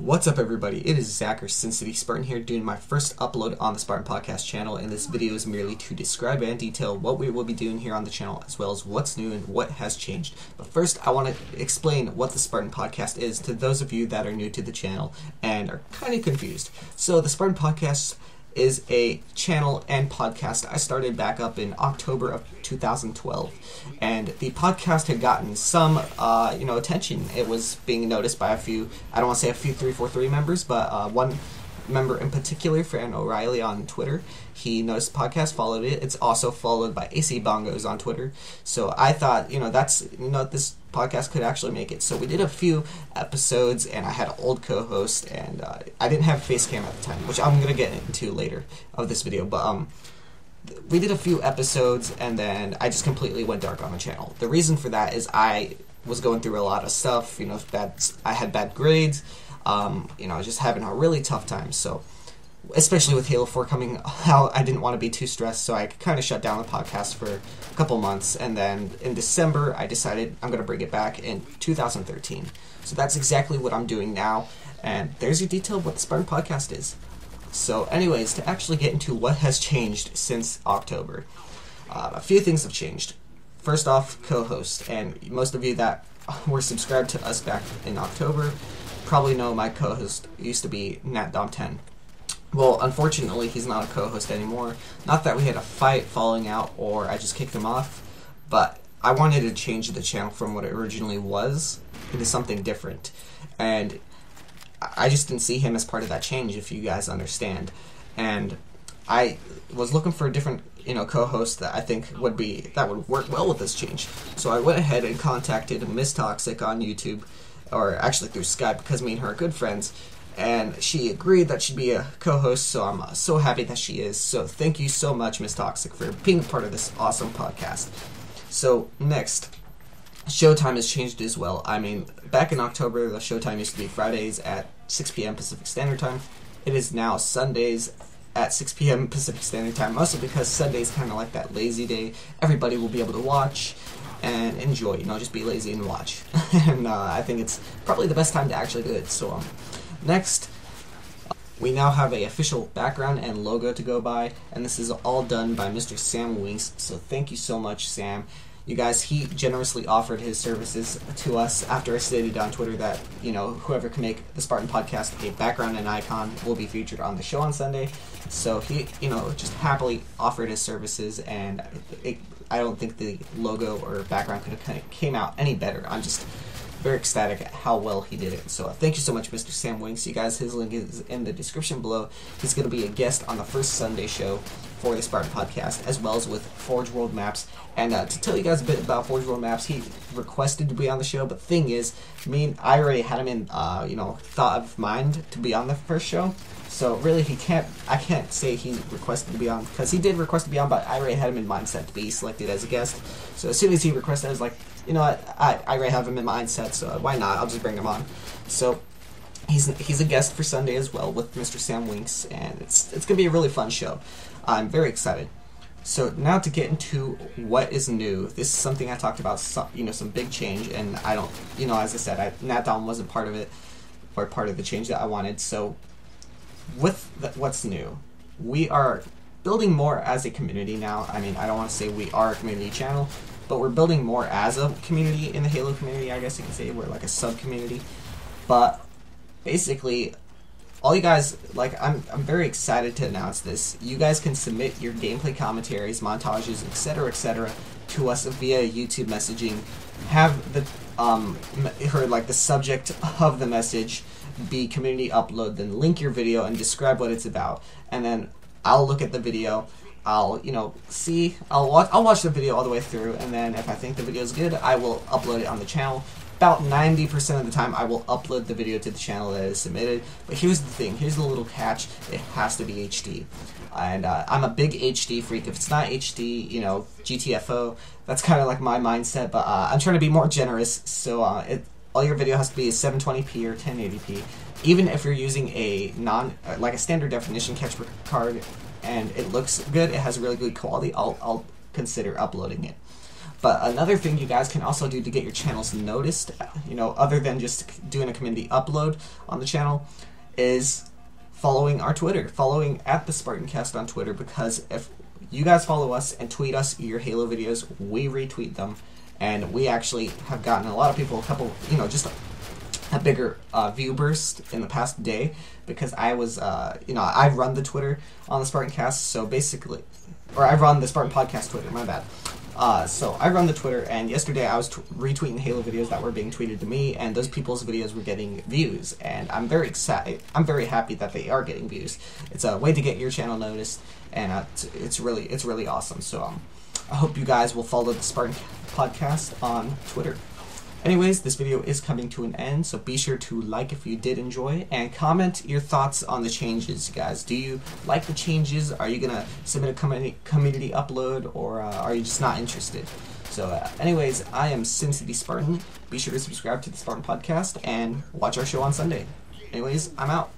What's up, everybody? It is Zach or SinCitySpartan here doing my first upload on the Spartan Podcast channel, and this video is merely to describe and detail what we will be doing here on the channel, as well as what's new and what has changed. But first, I want to explain what the Spartan Podcast is to those of you that are new to the channel and are kind of confused. So, the Spartan Podcast is a channel and podcast I started back up in October of 2012, and the podcast had gotten some attention. It was being noticed by a few, I don't want to say a few 343 members, but one member in particular, Fran O'Reilly on Twitter. He noticed the podcast, followed it. It's also followed by AC Bongos on Twitter. So I thought, this podcast could actually make it. So we did a few episodes, and I had an old co-host, and I didn't have a face cam at the time, which I'm gonna get into later of this video. But we did a few episodes, and then I just completely went dark on the channel. The reason for that is I was going through a lot of stuff. I had bad grades. Just having a really tough time. So, especially with Halo 4 coming out, I didn't want to be too stressed, so I kind of shut down the podcast for a couple months, and then in December, I decided I'm going to bring it back in 2013. So that's exactly what I'm doing now, and there's your detail of what the Spartan Podcast is. So anyways, to actually get into what has changed since October, a few things have changed. First off, co-host, and most of you that were subscribed to us back in October probably know my co-host used to be NatDom10. Well, unfortunately, he's not a co-host anymore. Not that we had a fight falling out or I just kicked him off, but I wanted to change the channel from what it originally was into something different. And I just didn't see him as part of that change, if you guys understand. And I was looking for a different, co-host that I think would work well with this change. So I went ahead and contacted Miss Toxic on YouTube, or actually through Skype, because me and her are good friends, and she agreed that she'd be a co-host, so I'm so happy that she is. So thank you so much, Miss Toxic, for being a part of this awesome podcast. So next, showtime has changed as well. I mean, back in October, the showtime used to be Fridays at 6 p.m. Pacific Standard Time. It is now Sundays at 6 p.m. Pacific Standard Time, mostly because Sunday's kind of like that lazy day. Everybody will be able to watch and enjoy, just be lazy and watch. And I think it's probably the best time to actually do it. So next, we now have a official background and logo to go by, and this is all done by MrSamWink. So thank you so much, Sam. You guys, he generously offered his services to us after I stated on Twitter that, whoever can make the Spartan Podcast a background and icon will be featured on the show on Sunday. So he, just happily offered his services, and I don't think the logo or background could have came out any better. I'm just very ecstatic at how well he did it. So thank you so much, MrSamWink. You guys, his link is in the description below. He's going to be a guest on the first Sunday show for the Spartan Podcast, as well as with Forge World Maps. And to tell you guys a bit about Forge World Maps, he requested to be on the show, but the thing is, I already had him in, thought of mind to be on the first show. So really, I can't say he requested to be on, because he did request to be on, but I already had him in mindset to be selected as a guest. So as soon as he requested, I was like, you know what, I already have him in mindset, so why not? I'll just bring him on. So he's a guest for Sunday as well with MrSamWink, and it's going to be a really fun show. I'm very excited. So now to get into what is new. This is something I talked about, some big change, and I don't, as I said, NatDom wasn't part of it, or part of the change that I wanted. So with what's new, we are building more as a community now. I don't want to say we are a community channel, but we're building more as a community in the Halo community, I guess you can say. We're like a sub-community. But basically, all you guys, I'm very excited to announce this. You guys can submit your gameplay commentaries, montages, etc., to us via YouTube messaging. Have the the subject of the message be community upload, then link your video and describe what it's about, and then I'll look at the video. I'll I'll watch the video all the way through, and then if I think the video is good, I will upload it on the channel. About 90% of the time, I will upload the video to the channel that is submitted. But here's the thing, here's the little catch: it has to be HD. And I'm a big HD freak. If it's not HD, GTFO, that's kind of like my mindset. But I'm trying to be more generous, so all your video has to be 720p or 1080p. Even if you're using a a standard definition capture card and it looks good, it has really good quality, I'll consider uploading it. But another thing you guys can also do to get your channels noticed, other than just doing a community upload on the channel, is following our Twitter, following at TheSpartanCast on Twitter, because if you guys follow us and tweet us your Halo videos, we retweet them, and we actually have gotten a lot of people, just a bigger view burst in the past day, because I was, I run the Twitter on the SpartanCast, so basically, or I run the Spartan Podcast Twitter, my bad. So I run the Twitter, and yesterday I was retweeting Halo videos that were being tweeted to me, and those people's videos were getting views, and I'm very excited. I'm very happy that they are getting views. It's a way to get your channel noticed, and it's really awesome. So I hope you guys will follow the Spartan Podcast on Twitter. Anyways, this video is coming to an end, so be sure to like if you did enjoy, and comment your thoughts on the changes, guys. Do you like the changes? Are you going to submit a community upload, or are you just not interested? So anyways, I am SinCitySpartan. Be sure to subscribe to the Spartan Podcast and watch our show on Sunday. Anyways, I'm out.